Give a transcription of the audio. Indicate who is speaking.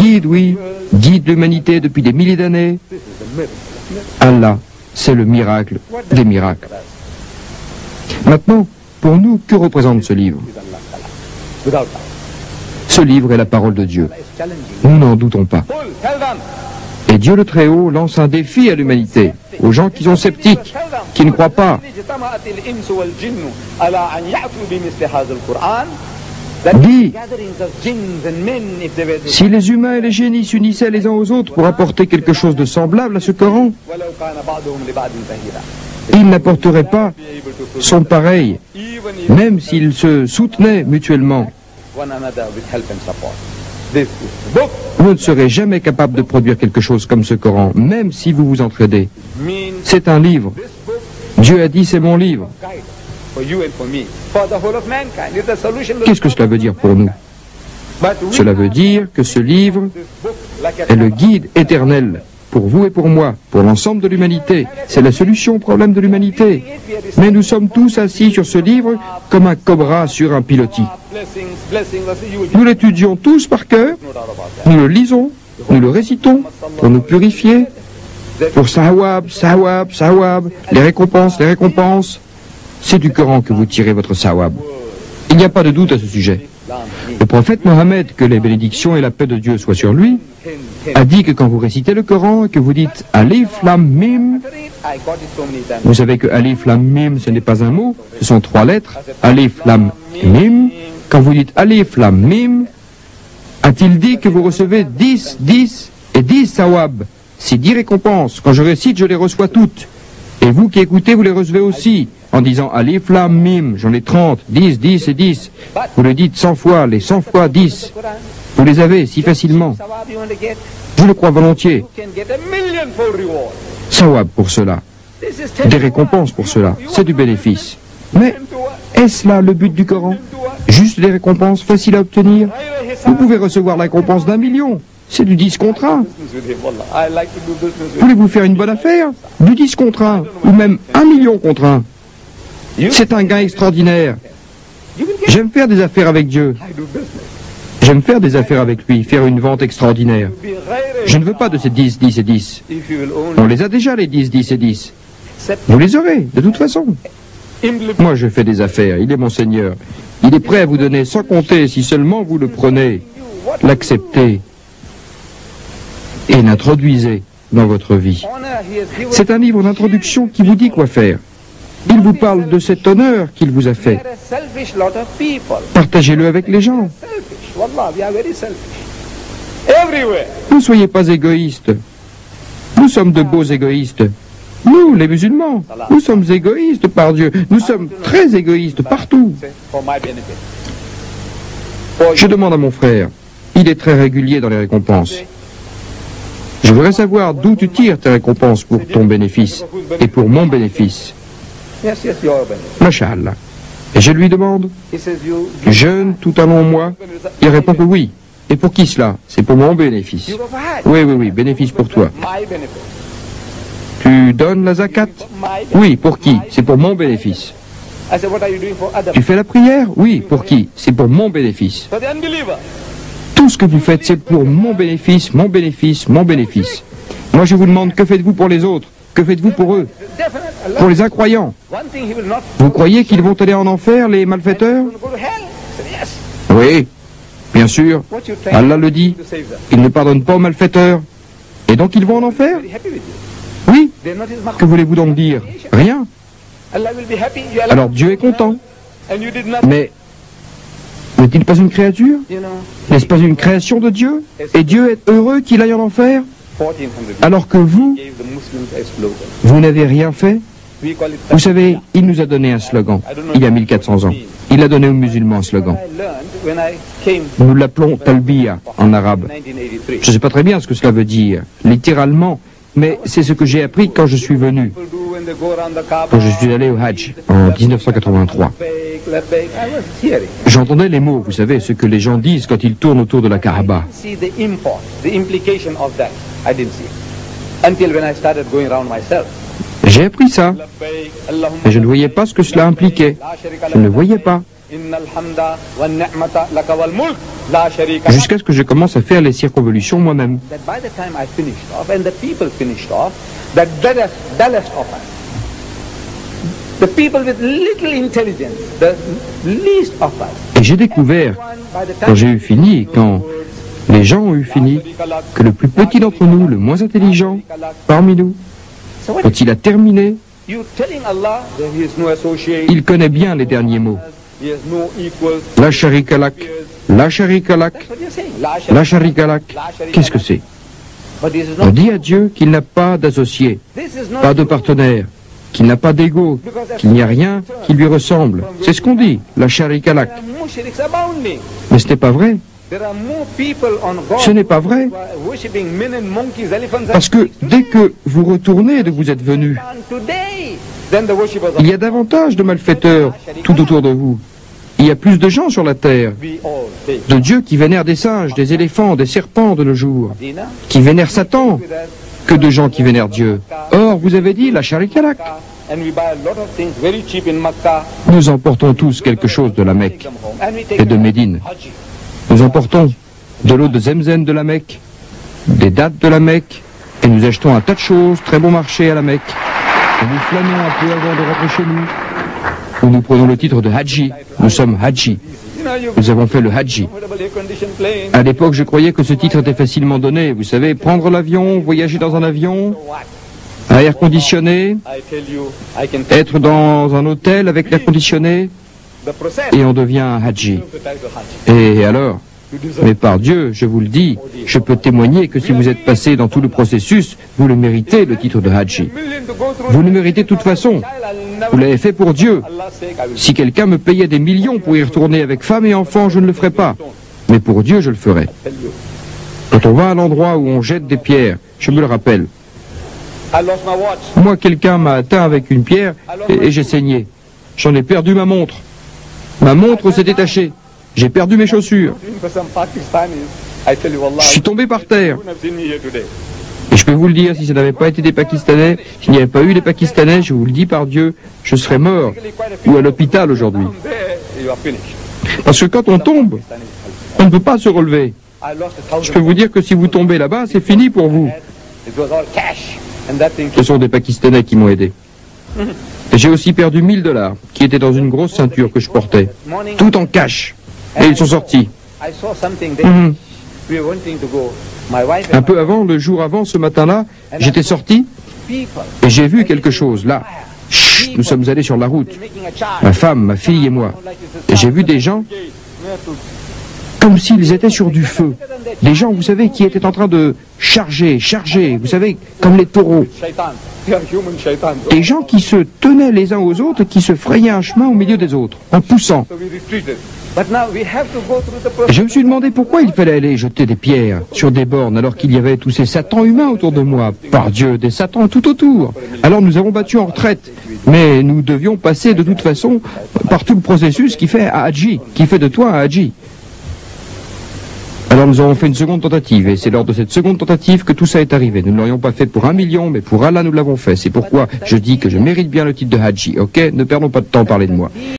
Speaker 1: guide, oui, guide l'humanité depuis des milliers d'années. Allah, c'est le miracle des miracles. Maintenant, pour nous, que représente ce livre? Ce livre est la parole de Dieu. Nous n'en doutons pas. Et Dieu le Très-Haut lance un défi à l'humanité, aux gens qui sont sceptiques, qui ne croient pas. Dit, si les humains et les génies s'unissaient les uns aux autres pour apporter quelque chose de semblable à ce Coran, ils n'apporteraient pas son pareil, même s'ils se soutenaient mutuellement. Vous ne serez jamais capable de produire quelque chose comme ce Coran, même si vous vous entraidez. C'est un livre. Dieu a dit, c'est mon livre. Qu'est-ce que cela veut dire pour nous? Cela veut dire que ce livre est le guide éternel pour vous et pour moi, pour l'ensemble de l'humanité. C'est la solution au problème de l'humanité. Mais nous sommes tous assis sur ce livre comme un cobra sur un pilotis. Nous l'étudions tous par cœur, nous le lisons, nous le récitons pour nous purifier, pour sawab, sawab, sawab, les récompenses, les récompenses. C'est du Coran que vous tirez votre sawab. Il n'y a pas de doute à ce sujet. Le prophète Mohammed, que les bénédictions et la paix de Dieu soient sur lui, a dit que quand vous récitez le Coran et que vous dites Alif Lam Mim, vous savez que Alif Lam Mim ce n'est pas un mot, ce sont 3 lettres. Alif Lam Mim, quand vous dites Alif Lam Mim, a-t-il dit que vous recevez 10, 10 et 10 sawab, c'est 10 récompenses. Quand je récite, je les reçois toutes. Et vous qui écoutez, vous les recevez aussi. En disant Alif Lam Mim, j'en ai 30, 10, 10 et 10. Vous le dites 100 fois, les 100 fois 10. Vous les avez si facilement. Je le crois volontiers. Sawab pour cela. Des récompenses pour cela. C'est du bénéfice. Mais est-ce là le but du Coran? Juste des récompenses faciles à obtenir? Vous pouvez recevoir la récompense d'1 million. C'est du 10 contre 1. Voulez-vous faire une bonne affaire? Du 10 contre 1. Ou même 1 million contre 1. C'est un gain extraordinaire. J'aime faire des affaires avec Dieu. J'aime faire des affaires avec lui, faire une vente extraordinaire. Je ne veux pas de ces 10, 10 et 10. On les a déjà, les 10, 10 et 10. Vous les aurez, de toute façon. Moi, je fais des affaires. Il est mon Seigneur. Il est prêt à vous donner sans compter, si seulement vous le prenez, l'acceptez et l'introduisez dans votre vie. C'est un livre d'introduction qui vous dit quoi faire. Il vous parle de cet honneur qu'il vous a fait. Partagez-le avec les gens. Ne soyez pas égoïstes. Nous sommes de beaux égoïstes. Nous, les musulmans, nous sommes égoïstes par Dieu. Nous sommes très égoïstes partout. Je demande à mon frère, il est très régulier dans les récompenses. Je voudrais savoir d'où tu tires tes récompenses pour ton bénéfice et pour mon bénéfice. Masha'Allah. Et je lui demande, jeûne tout un long mois? Il répond que oui. Et pour qui cela? C'est pour mon bénéfice. Oui, oui, oui, bénéfice pour toi. Tu donnes la zakat? Oui, pour qui? C'est pour mon bénéfice. Tu fais la prière? Oui, pour qui? C'est pour mon bénéfice. Tout ce que vous faites, c'est pour mon bénéfice, mon bénéfice, mon bénéfice. Moi, je vous demande, que faites-vous pour les autres? Que faites-vous pour eux? Pour les incroyants. Vous croyez qu'ils vont aller en enfer, les malfaiteurs? Oui, bien sûr. Allah le dit. Il ne pardonne pas aux malfaiteurs. Et donc ils vont en enfer? Oui. Que voulez-vous donc dire? Rien. Alors Dieu est content. Mais n'est-il pas une créature? N'est-ce pas une création de Dieu? Et Dieu est heureux qu'il aille en enfer? Alors que vous n'avez rien fait? Vous savez, il nous a donné un slogan, il y a 1400 ans. Il a donné aux musulmans un slogan. Nous l'appelons Talbiya en arabe. Je ne sais pas très bien ce que cela veut dire, littéralement, mais c'est ce que j'ai appris quand je suis venu, quand je suis allé au Hajj en 1983. J'entendais les mots, vous savez, ce que les gens disent quand ils tournent autour de la Kaaba. J'ai appris ça, mais je ne voyais pas ce que cela impliquait. Je ne le voyais pas. Jusqu'à ce que je commence à faire les circonvolutions moi-même. Et j'ai découvert, quand j'ai eu fini, quand les gens ont eu fini, que le plus petit d'entre nous, le moins intelligent parmi nous, quand il a terminé, il connaît bien les derniers mots. La sharika lak, la sharika lak, la sharika lak. Qu'est-ce que c'est? On dit à Dieu qu'il n'a pas d'associé, pas de partenaire, qu'il n'a pas d'ego, qu'il n'y a rien qui lui ressemble. C'est ce qu'on dit, la sharika lak. Mais ce n'est pas vrai. Ce n'est pas vrai. Parce que dès que vous retournez de vous êtes venu, il y a davantage de malfaiteurs tout autour de vous. Il y a plus de gens sur la terre, de dieux qui vénèrent des singes, des éléphants, des serpents de nos jours, qui vénèrent Satan, que de gens qui vénèrent Dieu. Or, vous avez dit la sharika lak. Nous emportons tous quelque chose de la Mecque et de Médine. Nous emportons de l'eau de Zemzem de la Mecque, des dattes de la Mecque, et nous achetons un tas de choses, très bon marché à la Mecque. Et nous flânons un peu avant de rentrer chez nous, où nous prenons le titre de Haji. Nous sommes Haji. Nous avons fait le Haji. À l'époque, je croyais que ce titre était facilement donné. Vous savez, prendre l'avion, voyager dans un avion, à air conditionné, être dans un hôtel avec l'air conditionné, et on devient un Haji. Et alors? Mais par Dieu, je vous le dis, je peux témoigner que si vous êtes passé dans tout le processus, vous le méritez, le titre de Haji. Vous le méritez de toute façon. Vous l'avez fait pour Dieu. Si quelqu'un me payait des millions pour y retourner avec femme et enfants, je ne le ferais pas. Mais pour Dieu, je le ferais. Quand on va à l'endroit où on jette des pierres, je me le rappelle. Moi, quelqu'un m'a atteint avec une pierre et j'ai saigné. J'en ai perdu ma montre. Ma montre s'est détachée. J'ai perdu mes chaussures. Je suis tombé par terre. Et je peux vous le dire, si ça n'avait pas été des Pakistanais, s'il n'y avait pas eu des Pakistanais, je vous le dis par Dieu, je serais mort ou à l'hôpital aujourd'hui. Parce que quand on tombe, on ne peut pas se relever. Je peux vous dire que si vous tombez là-bas, c'est fini pour vous. Ce sont des Pakistanais qui m'ont aidé. Et j'ai aussi perdu 1000 $, qui étaient dans une grosse ceinture que je portais. Tout en cash. Et ils sont sortis. Un peu avant, le jour avant, ce matin-là, j'étais sorti et j'ai vu quelque chose là. Chut, nous sommes allés sur la route. Ma femme, ma fille et moi. Et j'ai vu des gens comme s'ils étaient sur du feu. Des gens, vous savez, qui étaient en train de charger, vous savez, comme les taureaux. Des gens qui se tenaient les uns aux autres, qui se frayaient un chemin au milieu des autres, en poussant. Et je me suis demandé pourquoi il fallait aller jeter des pierres sur des bornes alors qu'il y avait tous ces satans humains autour de moi. Par Dieu, des satans tout autour. Alors nous avons battu en retraite. Mais nous devions passer de toute façon par tout le processus qui fait un Haji, qui fait de toi un Haji. Alors nous avons fait une seconde tentative, et c'est lors de cette seconde tentative que tout ça est arrivé. Nous ne l'aurions pas fait pour 1 million, mais pour Allah nous l'avons fait. C'est pourquoi je dis que je mérite bien le titre de Haji, ok? Ne perdons pas de temps à parler de moi.